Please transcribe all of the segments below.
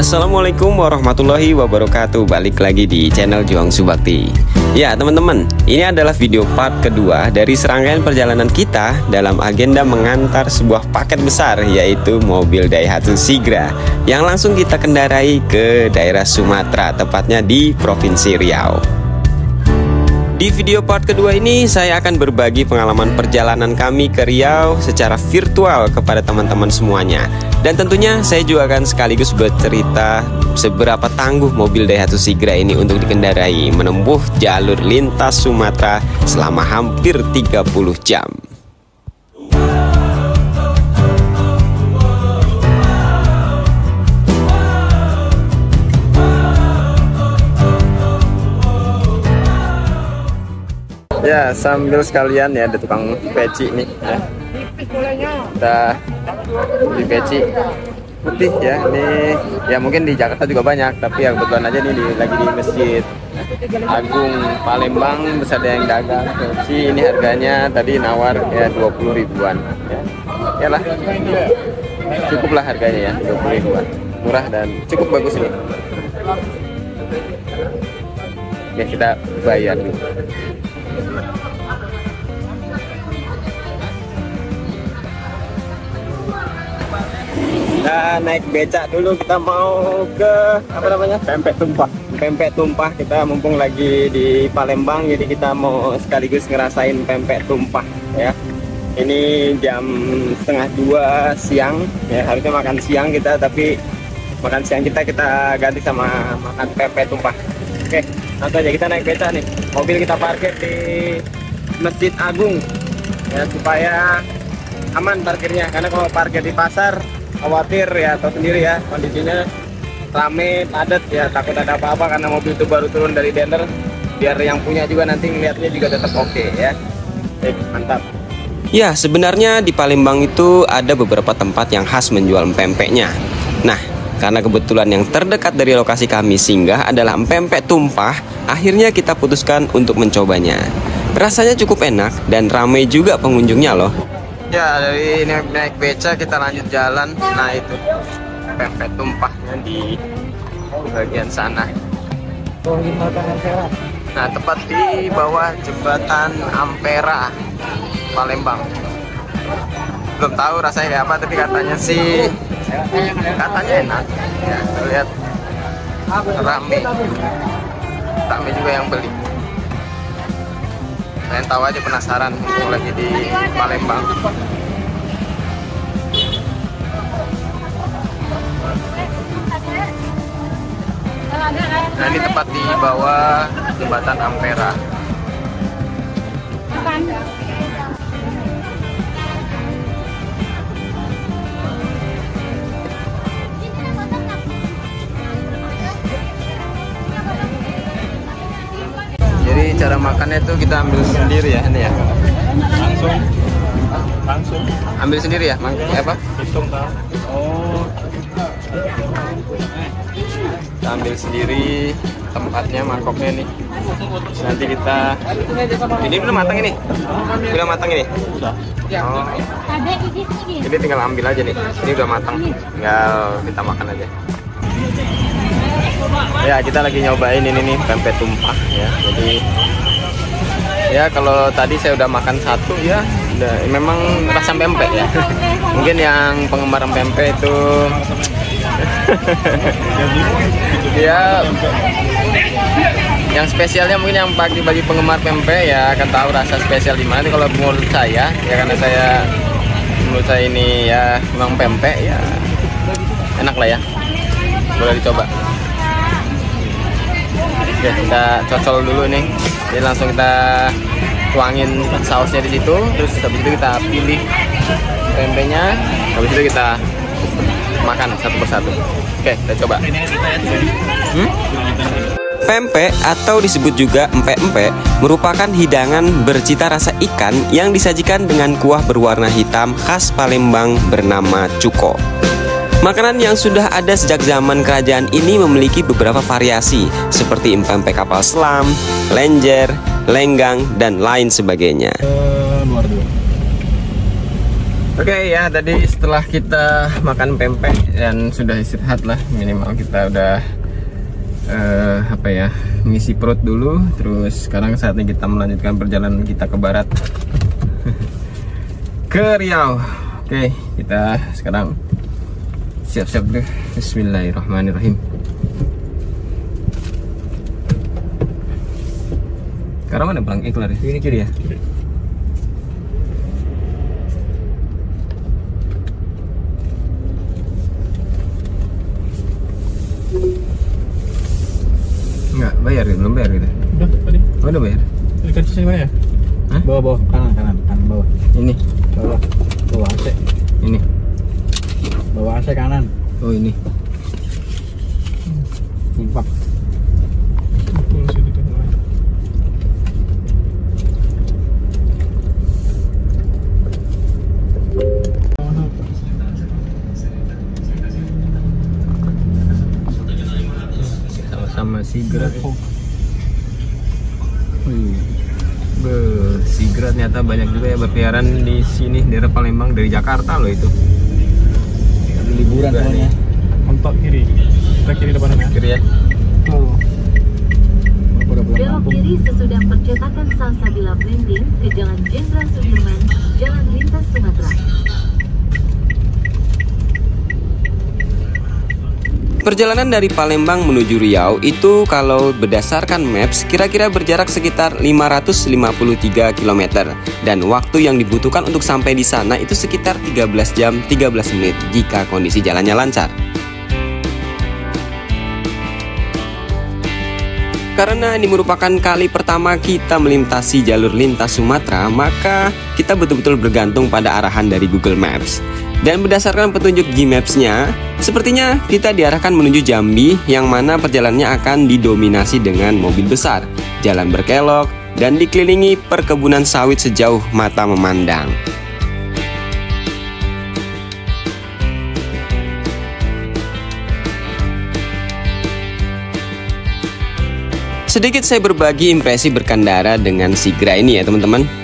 Assalamualaikum warahmatullahi wabarakatuh. Balik lagi di channel Juang Subakti. Ya teman-teman, ini adalah video part kedua dari serangkaian perjalanan kita dalam agenda mengantar sebuah paket besar, yaitu mobil Daihatsu Sigra yang langsung kita kendarai ke daerah Sumatera, tepatnya di Provinsi Riau. Di video part kedua ini saya akan berbagi pengalaman perjalanan kami ke Riau secara virtual kepada teman-teman semuanya. Dan tentunya saya juga akan sekaligus bercerita seberapa tangguh mobil Daihatsu Sigra ini untuk dikendarai menempuh jalur lintas Sumatera selama hampir 30 jam. Ya, sambil sekalian ya ada tukang peci nih ya. Kita beli peci putih ya. Ini ya mungkin di Jakarta juga banyak, tapi ya kebetulan aja nih lagi di Masjid Agung Palembang bisa ada yang dagang peci. Ini harganya tadi nawar ya 20 ribuan ya. Yalah, cukup lah harganya ya 20 ribuan, murah dan cukup bagus ini. Oke, kita bayar dulu. Kita naik becak dulu, kita mau ke apa namanya, pempek tumpah. Pempek tumpah, kita mumpung lagi di Palembang, jadi kita mau sekaligus ngerasain pempek tumpah ya. Ini jam 1:30 siang ya, harusnya makan siang kita, tapi makan siang kita ganti sama makan pempek tumpah. Oke, langsung aja kita naik becak nih. Mobil kita parkir di Masjid Agung ya, supaya aman parkirnya, karena kalau parkir di pasar khawatir ya, atau sendiri ya, kondisinya rame padat ya, takut ada apa-apa karena mobil itu baru turun dari dealer. Biar yang punya juga nanti ngeliatnya juga tetap oke ya. Mantap. Ya, sebenarnya di Palembang itu ada beberapa tempat yang khas menjual pempeknya. Nah, karena kebetulan yang terdekat dari lokasi kami singgah adalah pempek tumpah, akhirnya kita putuskan untuk mencobanya. Rasanya cukup enak dan ramai juga pengunjungnya loh. Ya, dari ini naik beca kita lanjut jalan. Nah, itu pempek tumpahnya di bagian sana. Nah, tepat di bawah jembatan Ampera, Palembang. Belum tahu rasanya kayak apa, tapi katanya sih enak. Ya, terlihat rame juga yang beli. Pengen tahu aja, penasaran lagi di Palembang. Nah, ini tepat di bawah jembatan Ampera. Jadi cara makannya tuh kita ambil sendiri ya, ini ya. Langsung. Ambil sendiri ya, apa? Hitung tahu. Oh. Kita ambil sendiri tempatnya, mangkoknya nih. Nanti kita. Ini belum matang ini. Udah matang ini. Oh. Jadi tinggal ambil aja nih. Ini udah matang. Tinggal kita makan aja. Ya, kita lagi nyobain ini nih pempek tumpah ya. Jadi ya, kalau tadi saya udah makan satu ya, memang rasa pempek ya. Mungkin yang penggemar pempek itu ya, yang spesialnya mungkin yang bagi penggemar pempek ya akan tahu rasa spesial di mana. Kalau menurut saya ya, karena menurut saya ini ya memang pempek ya, enak lah ya, boleh dicoba. Oke, kita cocol dulu nih. Jadi langsung kita tuangin sausnya di situ, terus habis itu kita pilih pempeknya, habis itu kita makan satu persatu. Oke, kita coba. Pempek atau disebut juga empek-empek merupakan hidangan bercita rasa ikan yang disajikan dengan kuah berwarna hitam khas Palembang bernama cuko. Makanan yang sudah ada sejak zaman kerajaan ini memiliki beberapa variasi seperti empek kapal selam, lenjer, lenggang, dan lain sebagainya. Oke ya, tadi setelah kita makan pempek dan sudah istirahat lah, minimal kita udah ngisi perut dulu. Terus sekarang saatnya kita melanjutkan perjalanan kita ke barat ke Riau. Oke, kita sekarang siap-siap deh. Bismillahirrahmanirrahim. Sekarang mana pelang iklan? Ini kiri ya? Enggak, bayar gitu, belum bayar gitu. Udah tadi. Oh, udah bayar. Dekat sini mana ya? Hah? Bawah, kanan bawah. Ini. Bawah AC. Ini. Bawah AC kanan. Oh, ini. Impak. Sama Sigra. Sigra ternyata banyak juga ya berkeliaran di sini, daerah Palembang, dari Jakarta loh itu. Liburan semuanya. Mentok kiri. Kita kiri depannya. Kiri ya. Oh. Belok kiri sesudah percetakan Salsabila Blending ke Jalan Jenderal Sudirman, Jalan Lintas Sumatera. Perjalanan dari Palembang menuju Riau itu kalau berdasarkan Maps kira-kira berjarak sekitar 553 km dan waktu yang dibutuhkan untuk sampai di sana itu sekitar 13 jam 13 menit jika kondisi jalannya lancar. Karena ini merupakan kali pertama kita melintasi jalur lintas Sumatera, maka kita betul-betul bergantung pada arahan dari Google Maps. Dan berdasarkan petunjuk Gmaps-nya, sepertinya kita diarahkan menuju Jambi yang mana perjalanannya akan didominasi dengan mobil besar, jalan berkelok, dan dikelilingi perkebunan sawit sejauh mata memandang. Sedikit saya berbagi impresi berkendara dengan Sigra ini ya teman-teman.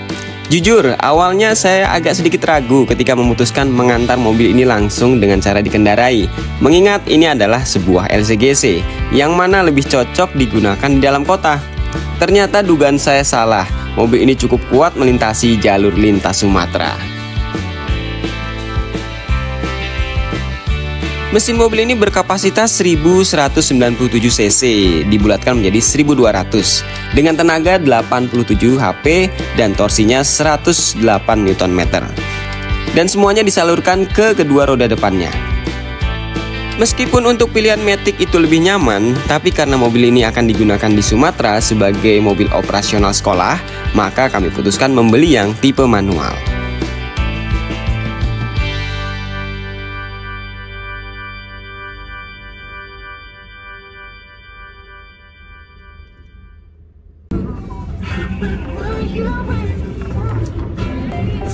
Jujur, awalnya saya agak sedikit ragu ketika memutuskan mengantar mobil ini langsung dengan cara dikendarai. Mengingat ini adalah sebuah LCGC, yang mana lebih cocok digunakan di dalam kota. Ternyata dugaan saya salah, mobil ini cukup kuat melintasi jalur lintas Sumatera. Mesin mobil ini berkapasitas 1197 cc, dibulatkan menjadi 1200, dengan tenaga 87 HP dan torsinya 108 Nm. Dan semuanya disalurkan ke kedua roda depannya. Meskipun untuk pilihan Matic itu lebih nyaman, tapi karena mobil ini akan digunakan di Sumatera sebagai mobil operasional sekolah, maka kami putuskan membeli yang tipe manual.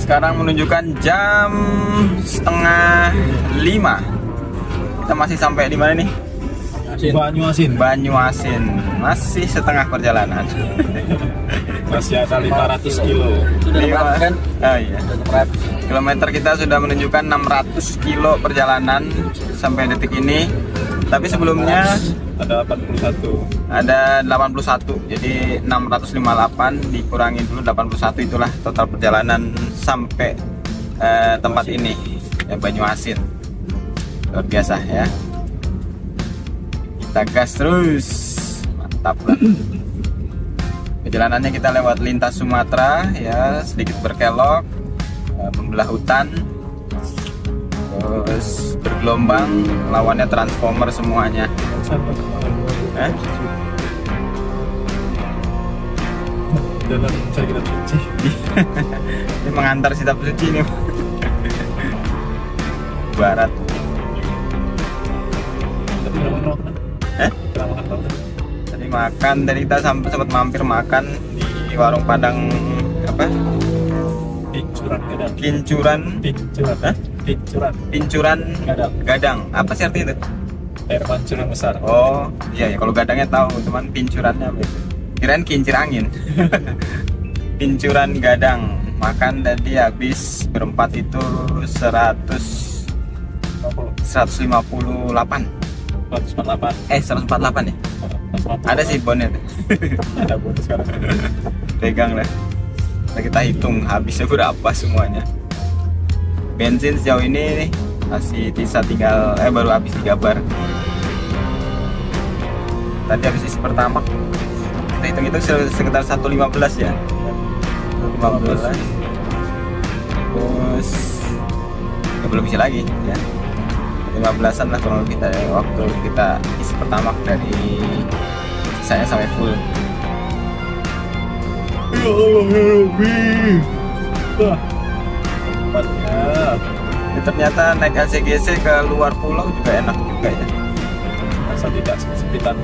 Sekarang menunjukkan jam 4:30. Kita masih sampai di mana nih? Banyuasin. Masih setengah perjalanan. Masih ada 500 kilo. Kan? Oh iya. Kilometer kita sudah menunjukkan 600 kilo perjalanan sampai detik ini. Tapi sebelumnya ada 81. Ada 81. Jadi 658 dikurangi dulu 81, itulah total perjalanan sampai tempat ini ya, Banyuasin. Luar biasa ya. Kita gas terus. Mantap lah. Perjalanannya kita lewat lintas Sumatera ya, sedikit berkelok, membelah hutan. Terus bergelombang, lawannya transformer semuanya. Dalam cari kitab suci. Ini mengantar kitab suci nih. Barat. Tadi makan, tadi kita sempat mampir makan di warung Padang apa? Pincuran Gadang. Apa sih artinya itu? Air mancur yang besar. Oh iya ya, kalau gadangnya tahu, cuman pincurannya kirain kincir angin. Pincuran Gadang. makan tadi habis berempat itu 158. 148 ya. Ada sih bonnya tuh. Ada bonus sekarang. Pegang lah. Nah, kita hitung habisnya berapa semuanya. Bensin sejauh ini masih tinggal baru habis 3 bar. Tadi habis isi pertama. Kita hitung-hitung sekitar 115 ya. 115. Terus ya belum isi lagi ya. 15-an lah kurang lebih waktu kita isi pertama, dari sisanya sampai full. Ya, ternyata naik LCGC ke luar pulau juga enak juga ya. Masa tidak sepitan.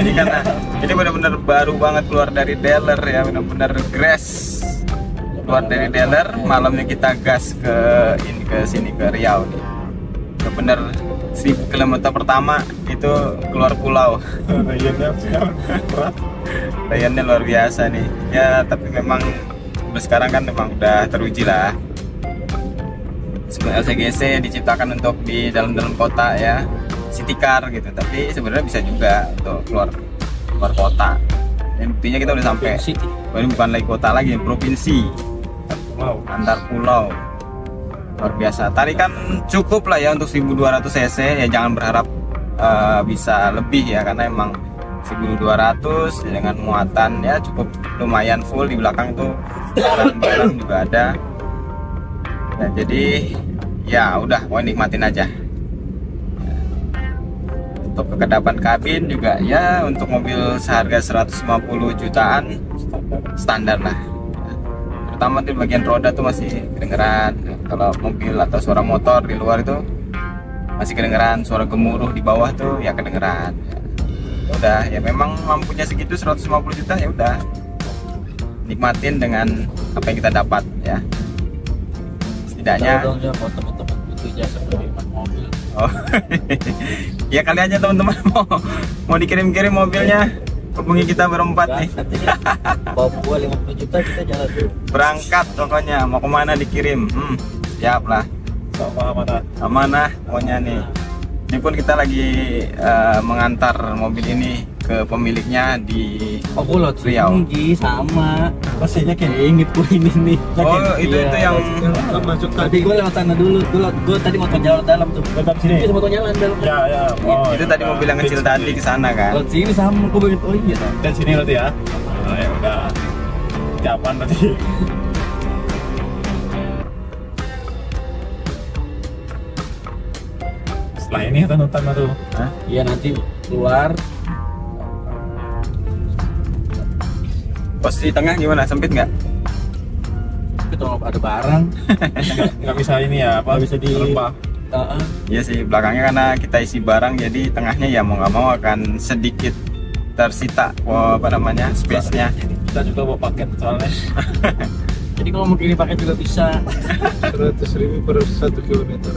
Ini karena ini benar-benar baru banget keluar dari dealer ya, benar-benar grass. Keluar dari dealer, malamnya kita gas ke sini ke Riau nih. Bener 1000 km pertama itu keluar pulau. Layannya luar biasa nih. Ya tapi memang sekarang kan memang udah teruji lah. Sebenarnya LCGC diciptakan untuk di dalam kota ya, city car gitu. Tapi sebenarnya bisa juga untuk keluar kota. Yang buktinya kita udah sampai. Ini bukan lagi kota lagi, provinsi. Antar pulau. Luar biasa. Tarikan cukup lah ya untuk 1200 cc ya, jangan berharap bisa lebih ya, karena emang 1200 dengan muatan ya cukup lumayan full. Di belakang tuh barang-barang juga ada. Nah, jadi ya udah mau nikmatin aja. Untuk kekedapan kabin juga ya, untuk mobil seharga 150 jutaan standar lah. Pertama di bagian roda tuh masih kedengeran. Kalau mobil atau suara motor di luar itu masih kedengeran. Suara gemuruh di bawah tuh ya kedengeran. Ya udah ya, memang mampunya segitu 150 juta ya udah, nikmatin dengan apa yang kita dapat ya. Setidaknya oh ya kali aja teman-teman mau dikirim-kirim mobilnya, hubungi kita berempat nih. Papua 50 juta kita jalan dulu. Berangkat pokoknya, mau kemana dikirim. Siap lah. Sama Amanah pokoknya nih. Ini pun kita lagi mengantar mobil ini ke pemiliknya di Riau. Sama. Masih yakin? Ingat gue ini nih. Oh itu yang masuk tadi gue lewat sana dulu. Gue tadi mau jalan dalam tuh. Lewat sini. Iya, mau jalan dalam. Ya. Oh, itu tadi mobil yang kecil tadi ke sana kan. Lewat sini sama gue begitu. Oh iya. Dan sini berarti ya. Oh, ya udah. Siapan berarti. Setelah ini tonton baru. Iya nanti keluar. Posisi tengah gimana? Sempit nggak? Kita ada barang. Nggak bisa ini ya, apa? Nggak bisa di rempah. Iya sih, belakangnya karena kita isi barang, jadi tengahnya ya mau nggak mau akan sedikit tersita space-nya. Kita juga bawa paket soalnya. Jadi kalau mau kirim paket juga bisa. 100.000 per 1 kilometer.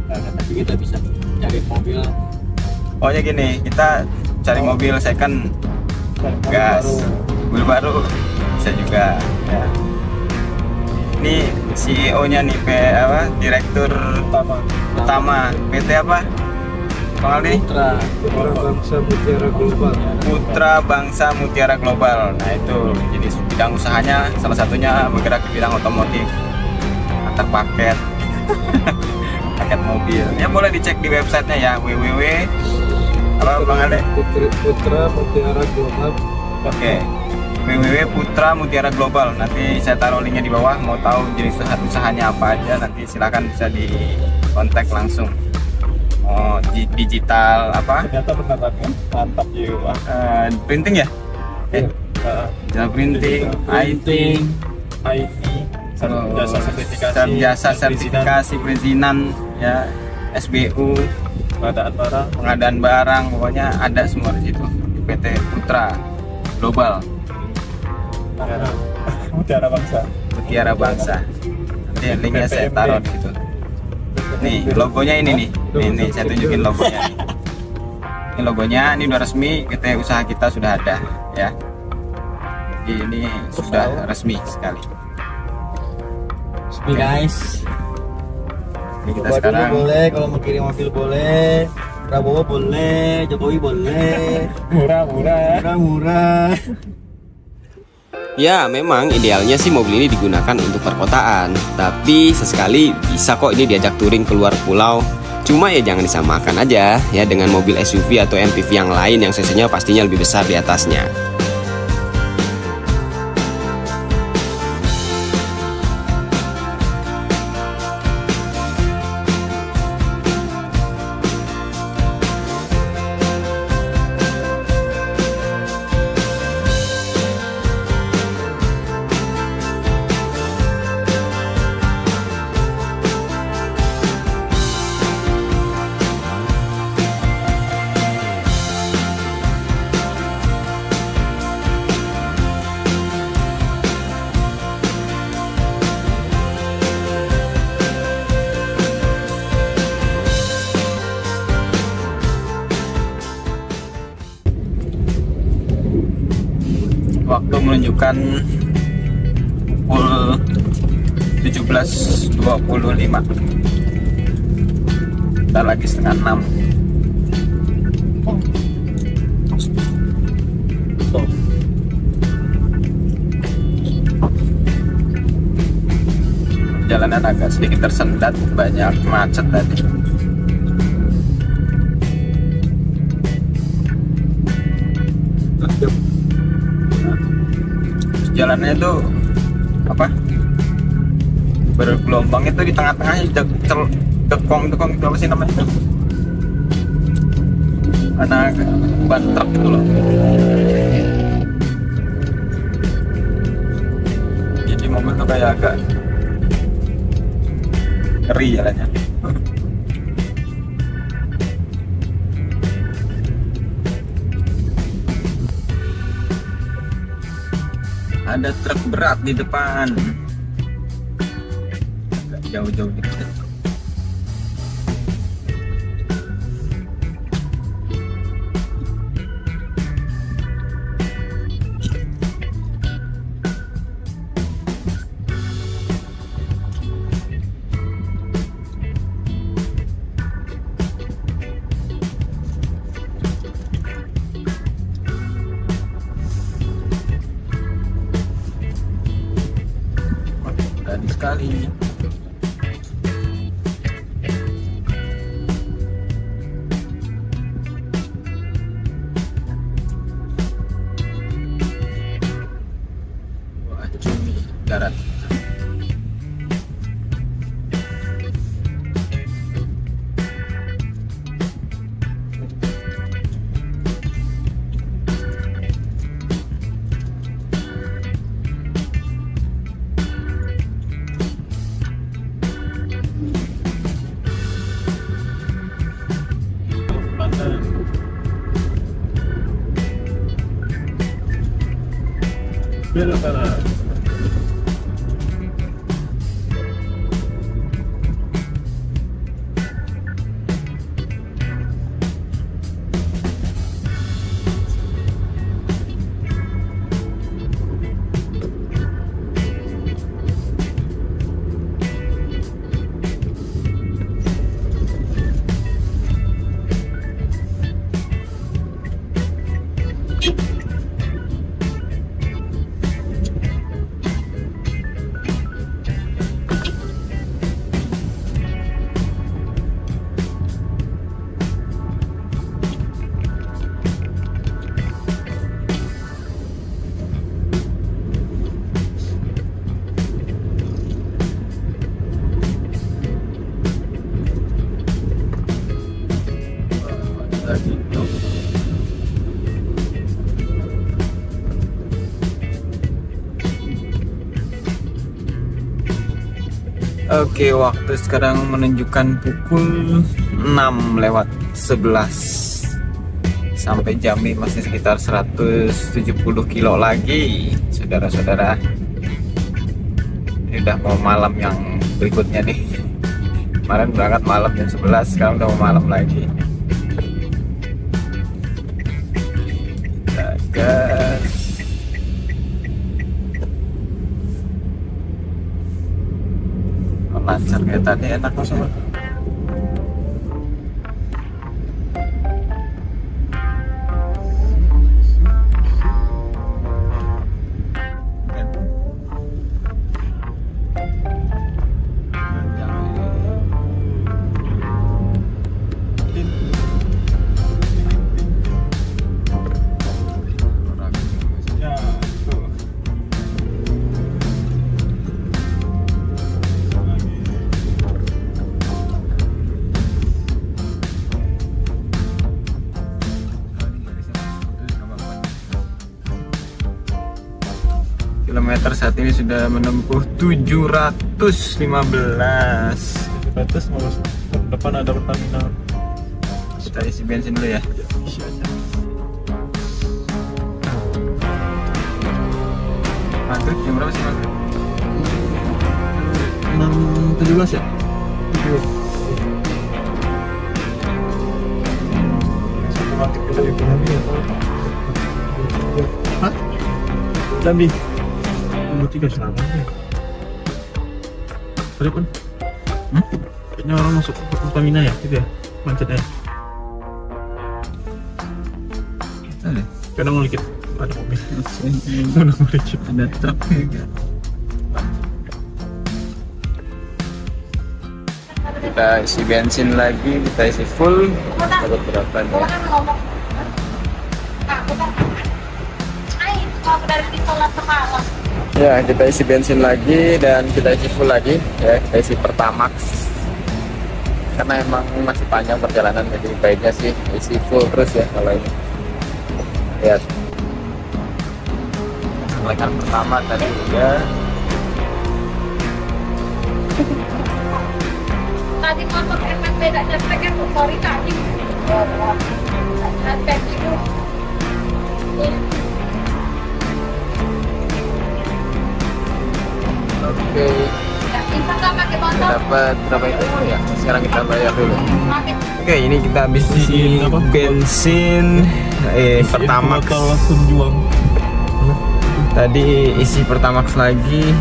Nah, nanti kita bisa cari mobil. Oh ya gini, kita cari mobil second gas, mobil baru bisa juga ya. Ini CEO-nya nih, Direktur Utama PT apa? Bang Aldi? Putra Bangsa Mutiara Global. Putra Bangsa Mutiara Global. Nah itu jenis bidang usahanya, salah satunya bergerak di bidang otomotif, antar paket. Paket mobil. Ya boleh dicek di websitenya ya, www apa Bang Ade? Putra Mutiara Global. Oke. www.putra Mutiara Global. Nanti saya taruh linknya di bawah. Mau tahu jenis usahanya apa aja, nanti silakan bisa di kontak langsung. Oh, digital apa? Ternyata beneran kan? Mantap juga. Printing ya? Digital printing, IT, jasa sertifikasi perizinan ya, SBU, pengadaan barang, pokoknya ada semua di situ. Di PT Putra Global. Mutiara Bangsa. Mutiara Bangsa. Nanti linknya saya taruh di situ. Nih logonya ini nih. Nih saya tunjukin logonya. Ini logonya, ini udah resmi, kita usaha kita sudah ada ya. Jadi ini sudah resmi sekali. Resmi guys. Jadi kita Bapak sekarang dulu boleh, kalau mau kirim mobil boleh, Prabowo boleh, Jokowi boleh, murah. Ya, memang idealnya sih mobil ini digunakan untuk perkotaan, tapi sesekali bisa kok ini diajak touring keluar pulau. Cuma ya jangan disamakan aja ya dengan mobil SUV atau MPV yang lain yang cc-nya pastinya lebih besar di atasnya. waktu menunjukkan pukul 17.25. Kita lagi setengah 6. Jalanan agak sedikit tersendat, banyak macet tadi. Jalannya itu apa, bergelombang itu di tengah-tengahnya dekong itu apa sih namanya, karena ban truk itu loh, jadi mobil tuh kayak agak ngeri jalannya. Ada truk berat di depan, agak jauh-jauh dikit. Sekali. Wah, cumi darat. Belok kanan. Oke, waktu sekarang menunjukkan pukul 6:11. Sampai Jambi masih sekitar 170 kilo lagi, saudara-saudara. Ini udah mau malam yang berikutnya nih. Kemarin berangkat malam jam 11, sekarang udah mau malam lagi. gas. Lancar kayak tadi, enak sobat. Kilometer saat ini sudah menempuh 715. 700 malah depan ada Pertamina. Kita isi bensin dulu ya. Isi aja. Maghrib jam berapa sih maghrib? 6.17 ya? Satu mati kita di Jambi ya. Hah? Jambi. 23 selama ya. Tadi pun. Kayaknya orang masuk ke Pertamina ya, gitu ya. Macetnya. Betul deh. Kadang ngulikin ada mobil. Mana ngulikin? Ada truk juga. Kita isi bensin lagi, kita isi full. Dapat berapa nih? Ya, kita isi bensin lagi dan kita isi full lagi ya, kita isi Pertamax karena emang masih panjang perjalanan, jadi baiknya sih isi full terus ya. Kalau ini lihat kelekan pertama tadi udah. Tadi motor efek beda cepet kan, sorry tadi efek itu. Oke, Bisa nggak pakai motor? dapat berapa itu ya? Sekarang kita bayar dulu. Pakai. Oke, ini kita habis isi Apa? bensin Pertamax. langsung juang. Tadi isi Pertamax lagi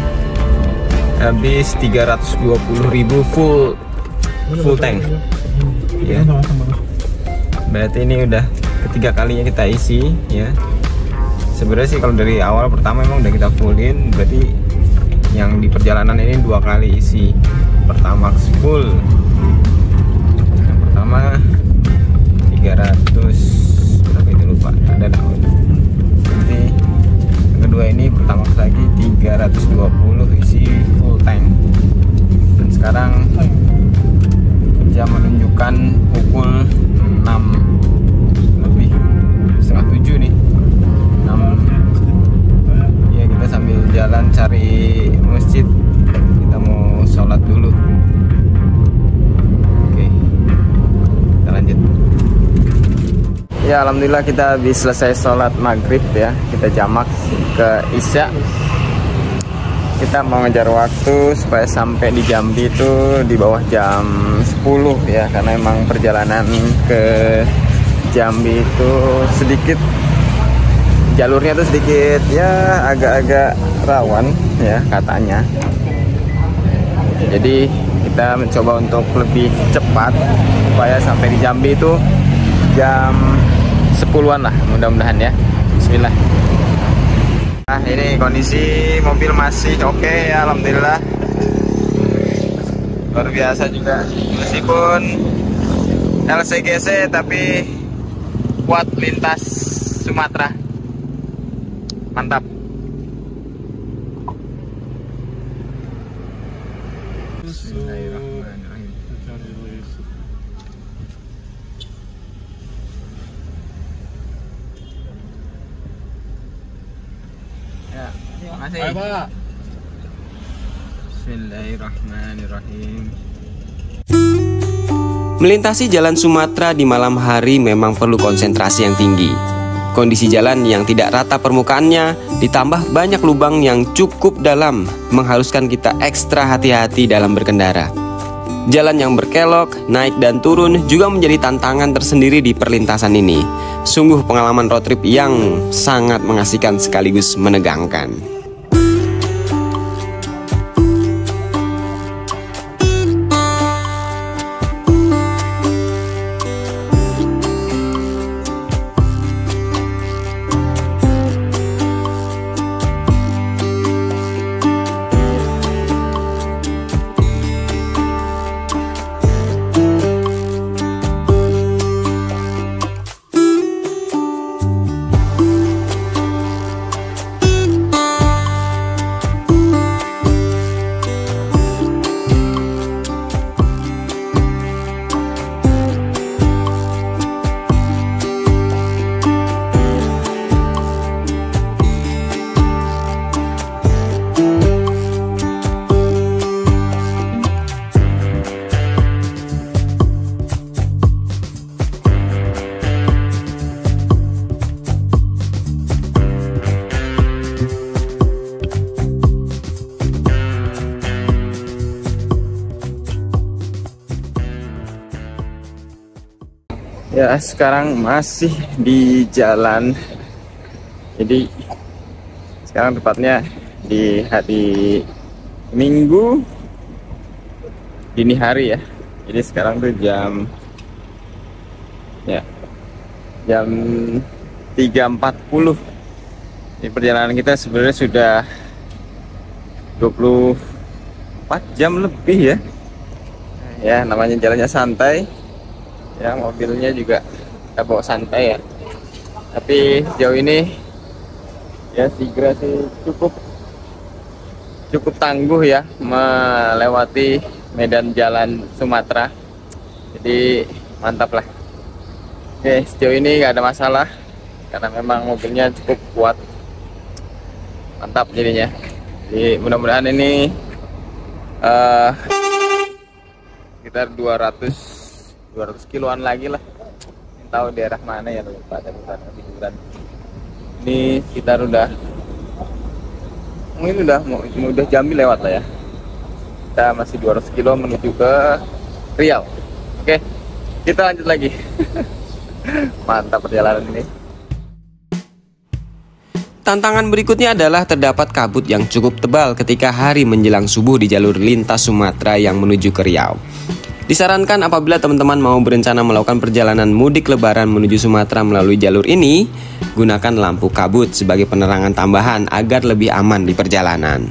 habis 320.000 full tank. Ya. Berarti ini udah ketiga kalinya kita isi ya. Sebenarnya sih kalau dari awal pertama emang udah kita fullin, berarti yang di perjalanan ini 2 kali isi Pertamax full. Yang pertama 300 berapa itu lupa, ada dah. Nanti yang kedua ini Pertamax lagi 320 isi full tank. Dan sekarang jam menunjukkan pukul 6 lebih, setengah 7 nih. 6. Ya, kita sambil jalan cari masjid, kita mau sholat dulu. Oke, kita lanjut. Ya, alhamdulillah kita habis selesai sholat maghrib ya. Kita jamak ke Isya. Kita mau ngejar waktu supaya sampai di Jambi itu di bawah jam 10 ya, karena emang perjalanan ke Jambi itu sedikit, jalurnya tuh sedikit ya agak-agak rawan ya katanya. Jadi kita mencoba untuk lebih cepat supaya sampai di Jambi itu jam 10-an lah, mudah-mudahan ya. Bismillah. Nah, ini kondisi mobil masih oke ya, alhamdulillah. Luar biasa juga, meskipun LCGC tapi kuat lintas Sumatera. Mantap. Bismillahirrahmanirrahim. Ya, terima kasih. Ayo, Pak. Bismillahirrahmanirrahim. Melintasi jalan Sumatera di malam hari memang perlu konsentrasi yang tinggi. Kondisi jalan yang tidak rata permukaannya, ditambah banyak lubang yang cukup dalam, mengharuskan kita ekstra hati-hati dalam berkendara. Jalan yang berkelok, naik dan turun juga menjadi tantangan tersendiri di perlintasan ini. Sungguh pengalaman road trip yang sangat mengasihkan sekaligus menegangkan. Ya, sekarang masih di jalan. Jadi sekarang tepatnya di hari Minggu dini hari ya. Jadi sekarang tuh jam 3.40. Di perjalanan kita sebenarnya sudah 24 jam lebih ya. Ya, namanya jalannya santai. Ya, mobilnya juga kita bawa santai ya. Tapi sejauh ini ya Sigra sih cukup tangguh ya melewati medan jalan Sumatera. Jadi mantap lah. Oke, sejauh ini nggak ada masalah karena memang mobilnya cukup kuat. Mantap jadinya. Jadi mudah-mudahan ini sekitar 200 kiloan lagi lah. Tahu daerah mana ya, lupa ada liburan. Ini sekitar mungkin udah Jambi lewat lah ya. Kita masih 200 kilo menuju ke Riau. Oke, kita lanjut lagi. Mantap perjalanan ini. Tantangan berikutnya adalah terdapat kabut yang cukup tebal ketika hari menjelang subuh di jalur lintas Sumatera yang menuju ke Riau. Disarankan apabila teman-teman mau berencana melakukan perjalanan mudik lebaran menuju Sumatera melalui jalur ini, gunakan lampu kabut sebagai penerangan tambahan agar lebih aman di perjalanan.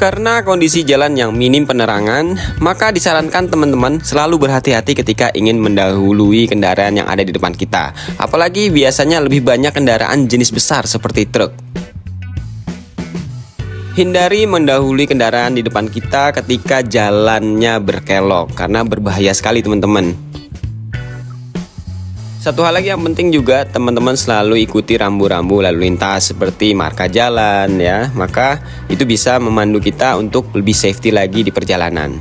Karena kondisi jalan yang minim penerangan, maka disarankan teman-teman selalu berhati-hati ketika ingin mendahului kendaraan yang ada di depan kita. Apalagi biasanya lebih banyak kendaraan jenis besar seperti truk. Hindari mendahului kendaraan di depan kita ketika jalannya berkelok, karena berbahaya sekali teman-teman. Satu hal lagi yang penting juga, teman-teman selalu ikuti rambu-rambu lalu lintas seperti marka jalan ya. Maka itu bisa memandu kita untuk lebih safety lagi di perjalanan.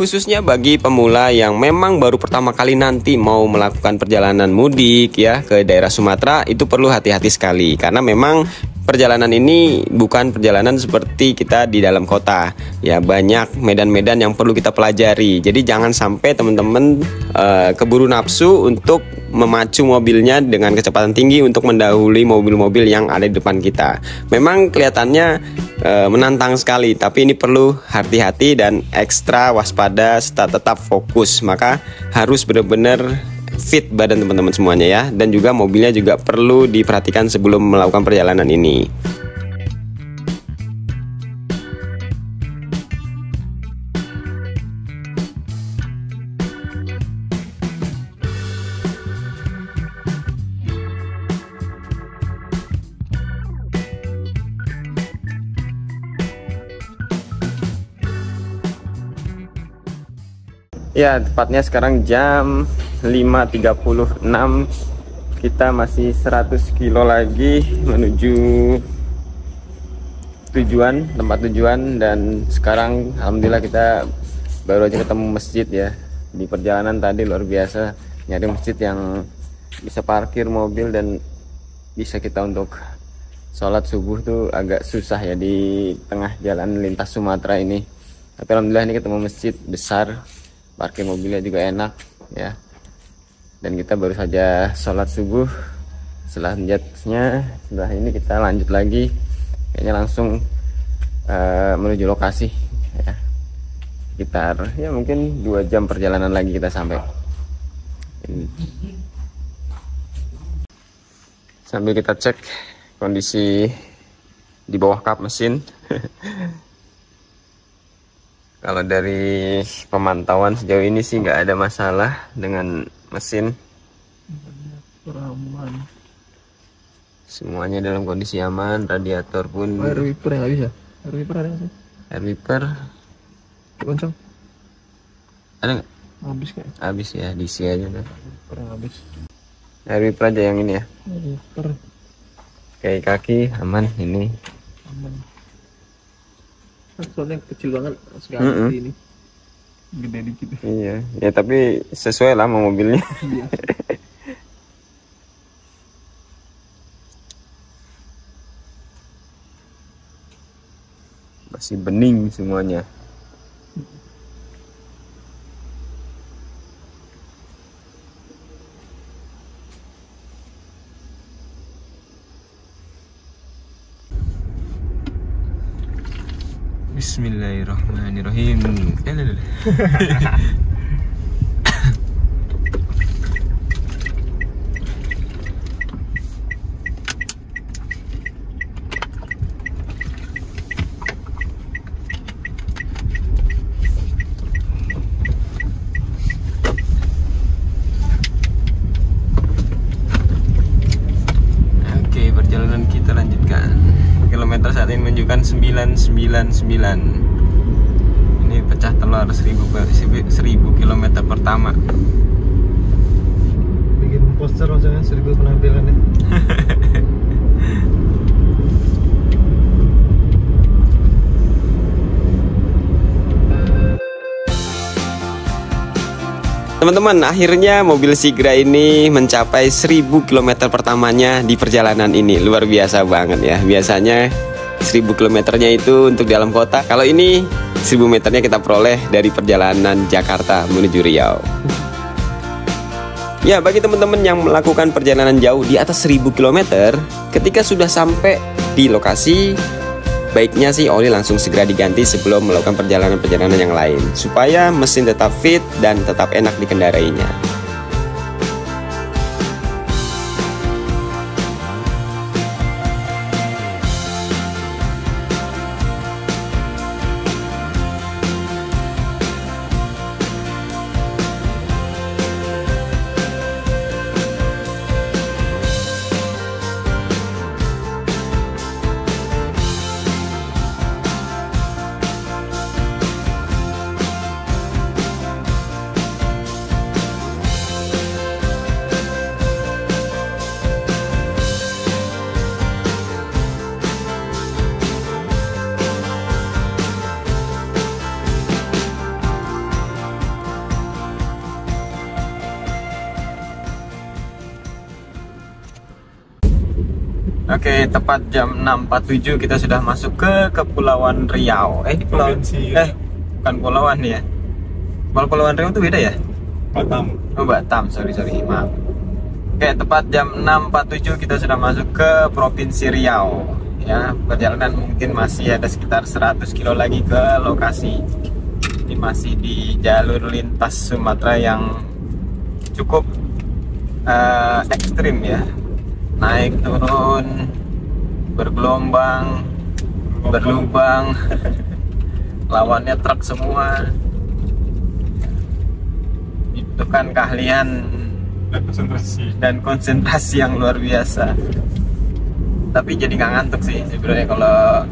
Khususnya bagi pemula yang memang baru pertama kali nanti mau melakukan perjalanan mudik ya ke daerah Sumatera, itu perlu hati-hati sekali karena memang perjalanan ini bukan perjalanan seperti kita di dalam kota. Ya, banyak medan-medan yang perlu kita pelajari. Jadi jangan sampai teman-teman keburu nafsu untuk memacu mobilnya dengan kecepatan tinggi untuk mendahului mobil-mobil yang ada di depan kita. Memang kelihatannya menantang sekali, tapi ini perlu hati-hati dan ekstra waspada serta tetap fokus. Maka harus benar-benar fit badan teman-teman semuanya ya, dan juga mobilnya juga perlu diperhatikan sebelum melakukan perjalanan ini. Ya, tepatnya sekarang jam 5.36. Kita masih 100 kilo lagi menuju tempat tujuan. Dan sekarang alhamdulillah kita baru aja ketemu masjid ya. Di perjalanan tadi luar biasa, nyari masjid yang bisa parkir mobil dan bisa kita untuk sholat subuh tuh agak susah ya di tengah jalan lintas Sumatera ini. Tapi alhamdulillah ini ketemu masjid besar, parkir mobilnya juga enak ya. Dan kita baru saja sholat subuh. Selanjutnya setelah ini kita lanjut lagi, kayaknya langsung menuju lokasi ya. Sekitar ya mungkin 2 jam perjalanan lagi kita sampai. Sambil kita cek kondisi di bawah kap mesin. Kalau dari pemantauan sejauh ini sih nggak ada masalah dengan mesin. Semuanya dalam kondisi aman. Radiator pun. Air wiper yang nggak bisa. Air wiper ada nggak sih? Air wiper. Kencang. Ada nggak? Habis kayak. Habis ya, diisi aja deh. Kurang habis. Air wiper aja yang ini ya. Air wiper. Kayak kaki aman ini. Aman. Soalnya kecil banget sekarang ini. Gede dikit. Iya, ya tapi sesuai lah sama mobilnya. Iya. Masih bening semuanya. Bismillahirrahmanirrahim. Oke, perjalanan kita lanjutkan. Kilometer saat ini menunjukkan 999. Ini pecah telur 1000 km pertama. Bikin poster maksudnya 1000 penampilannya. Teman-teman, akhirnya mobil Sigra ini mencapai 1000 km pertamanya di perjalanan ini. Luar biasa banget ya. Biasanya 1000 kilometernya itu untuk dalam kota. Kalau ini 1000 meternya kita peroleh dari perjalanan Jakarta menuju Riau. Ya, bagi teman-teman yang melakukan perjalanan jauh di atas 1000 km, ketika sudah sampai di lokasi, baiknya sih oli langsung segera diganti sebelum melakukan perjalanan-perjalanan yang lain, supaya mesin tetap fit dan tetap enak dikendarainya. Oke, tepat jam 6.47 kita sudah masuk ke Kepulauan Riau. Bukan Pulauan ya. Kalau Kepulauan Riau itu beda ya? Batam. Oh, Batam, sorry, maaf. Oke, tepat jam 6.47 kita sudah masuk ke Provinsi Riau. Ya, perjalanan mungkin masih ada sekitar 100 kilo lagi ke lokasi. Ini masih di jalur lintas Sumatera yang cukup ekstrim ya. Naik turun, bergelombang, berlubang, lawannya truk semua. Itu kan keahlian dan konsentrasi yang luar biasa. Tapi jadi nggak ngantuk sih sebenarnya kalau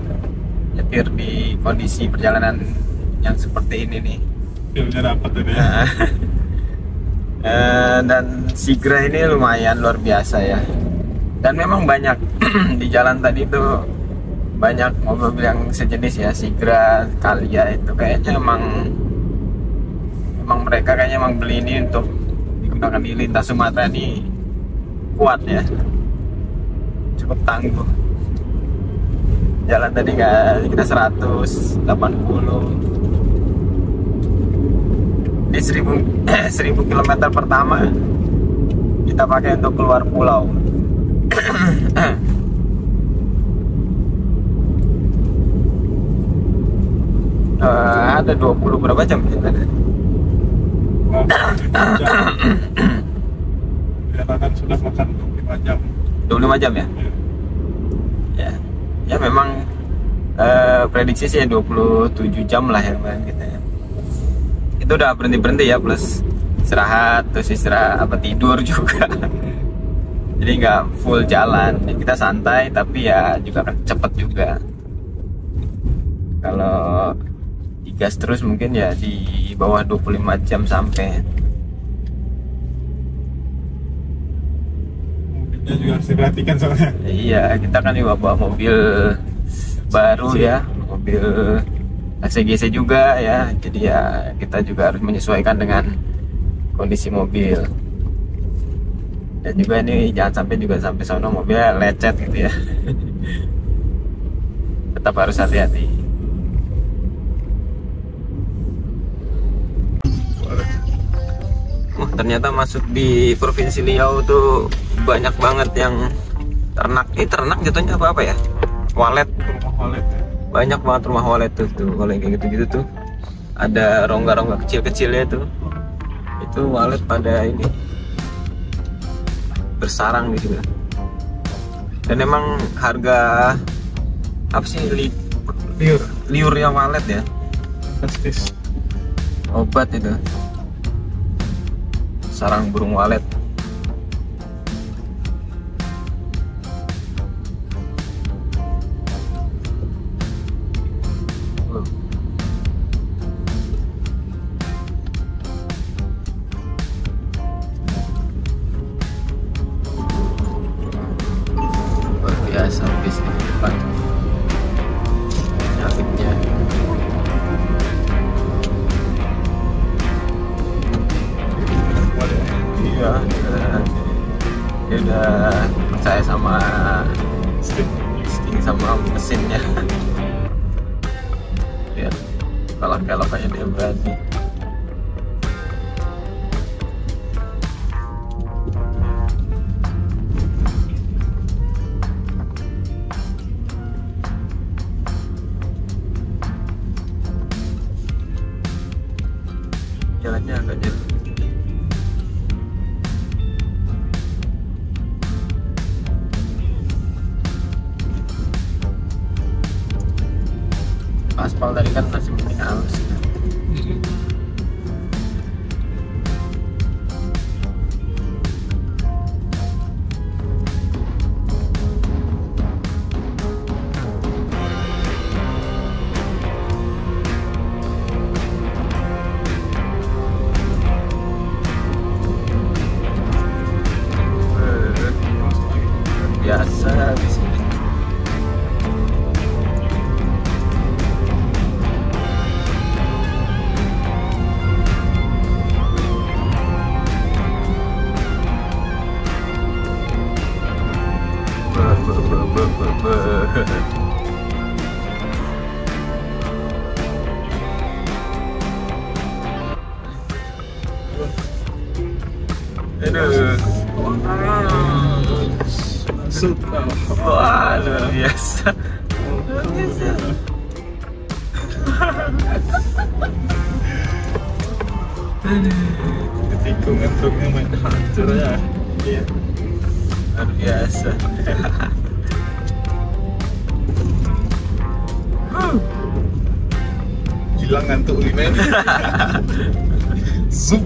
nyetir di kondisi perjalanan yang seperti ini nih. Filmnya dapat tadi. Dan Sigra ini lumayan luar biasa ya. Dan memang banyak di jalan tadi tuh banyak mobil yang sejenis ya, Sigra, Calya itu kayaknya emang mereka kayaknya emang beli ini untuk digunakan di lintas Sumatera ini kuat ya, cukup tangguh. Jalan tadi nggak kita 180 di 1000 km pertama kita pakai untuk keluar pulau. Ada 20 berapa jam kita ada? Perjalanan sudah makan 25 jam. 25 jam ya? Ya memang prediksi sih 27 jam lah yang kemarin kita ya. Itu udah berhenti ya, plus istirahat, terus tidur juga. Jadi nggak full jalan, kita santai tapi ya juga cepet juga. Kalau digas terus mungkin ya di bawah 25 jam sampai. Mobilnya juga harus diperhatikan soalnya. Iya, kita kan juga bawa mobil baru ya, mobil ACGC juga ya. Jadi ya kita juga harus menyesuaikan dengan kondisi mobil. Dan juga ini jangan sampai sono mobilnya lecet gitu ya. Tetap harus hati-hati. Ternyata masuk di Provinsi Riau tuh banyak banget yang ternak. Ini ternak jatuhnya apa ya? Walet. Rumah walet ya. Banyak banget rumah walet tuh kalau yang kayak gitu-gitu tuh. Ada rongga-rongga kecil-kecilnya tuh. Itu walet pada ini bersarang di situ. Dan emang harga apa sih liurnya walet ya? Fantastis. Obat itu. Sarang burung walet. Luar biasa bis di depan. Nyalipnya. Iya, dia udah percaya sama insting sama mesinnya. Lihat, kelak-kelak aja dia berani. Jalannya agak jauh. Aspal tadi kan masih mungkin halus. Biasa di sini. Aduh. Wah, luar biasa. Tikungan truknya main hancur ya. Iya. Luar biasa. Hilang ngantuk nih men. Zup.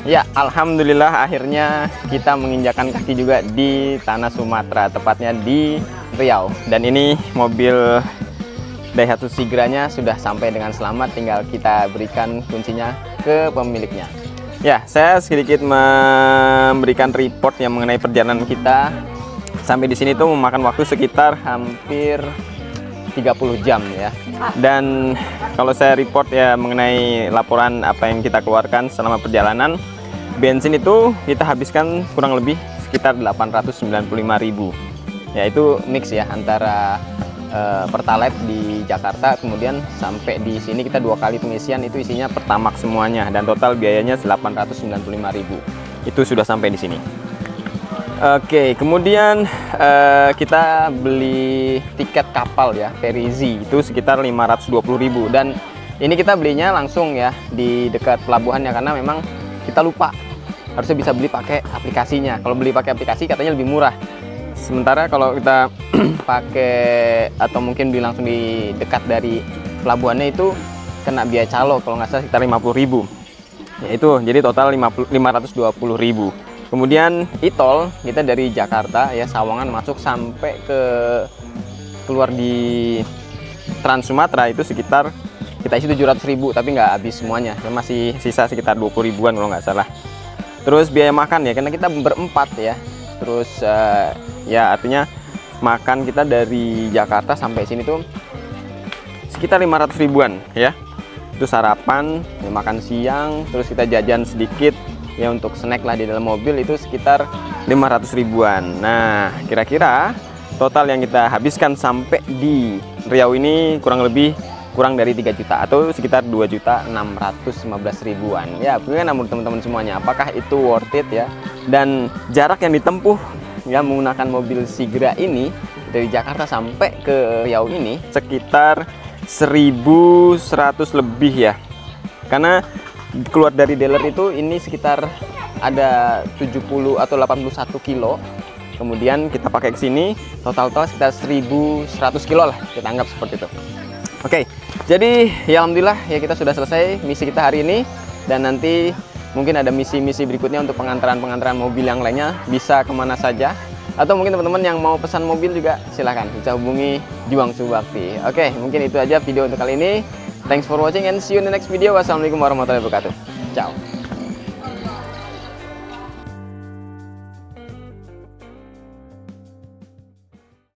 Ya, alhamdulillah akhirnya kita menginjakan kaki juga di tanah Sumatera, tepatnya di Riau. Dan ini mobil Daihatsu Sigra-nya sudah sampai dengan selamat, tinggal kita berikan kuncinya ke pemiliknya. Ya, saya sedikit memberikan report yang mengenai perjalanan kita. Sampai di sini tuh memakan waktu sekitar hampir 30 jam ya. Dan kalau saya report ya mengenai laporan apa yang kita keluarkan selama perjalanan, bensin itu kita habiskan kurang lebih sekitar 895.000. Ya, itu mix ya antara Pertalite di Jakarta, kemudian sampai di sini kita 2 kali pengisian, itu isinya Pertamax semuanya, dan total biayanya 895.000. Itu sudah sampai di sini. Oke, kemudian kita beli tiket kapal ya, Perizi, itu sekitar 520.000, dan ini kita belinya langsung ya di dekat pelabuhannya, karena memang kita lupa harusnya bisa beli pakai aplikasinya. Kalau beli pakai aplikasi katanya lebih murah. Sementara kalau kita pakai atau mungkin beli langsung di dekat dari pelabuhannya itu kena biaya calo kalau nggak salah sekitar 50.000. Ya itu, jadi total 520.000. Kemudian e-tol kita dari Jakarta ya Sawangan masuk sampai ke keluar di Trans Sumatera itu sekitar kita isi 700.000, tapi nggak habis semuanya, ya masih sisa sekitar 20.000-an kalau nggak salah. Terus biaya makan ya, karena kita berempat ya. Terus ya artinya makan kita dari Jakarta sampai sini tuh sekitar 500.000-an ya. Itu sarapan, ya makan siang, terus kita jajan sedikit ya untuk snack lah di dalam mobil, itu sekitar 500.000-an. Nah, kira-kira total yang kita habiskan sampai di Riau ini kurang dari 3 juta atau sekitar 2.615.000-an. Ya, bagaimana menurut teman-teman semuanya? Apakah itu worth it ya? Dan jarak yang ditempuh ya menggunakan mobil Sigra ini dari Jakarta sampai ke Riau ini sekitar 1.100 lebih ya. Karena keluar dari dealer itu ini sekitar ada 70 atau 81 kilo. Kemudian kita pakai ke sini total sekitar 1.100 kilo lah, kita anggap seperti itu. Oke, jadi ya alhamdulillah ya kita sudah selesai misi kita hari ini, dan nanti mungkin ada misi-misi berikutnya untuk pengantaran mobil yang lainnya, bisa kemana saja. Atau mungkin teman-teman yang mau pesan mobil juga silahkan bisa hubungi Juang Subakti. Oke, mungkin itu aja video untuk kali ini. Thanks for watching and see you in the next video. Wassalamualaikum warahmatullahi wabarakatuh. Ciao.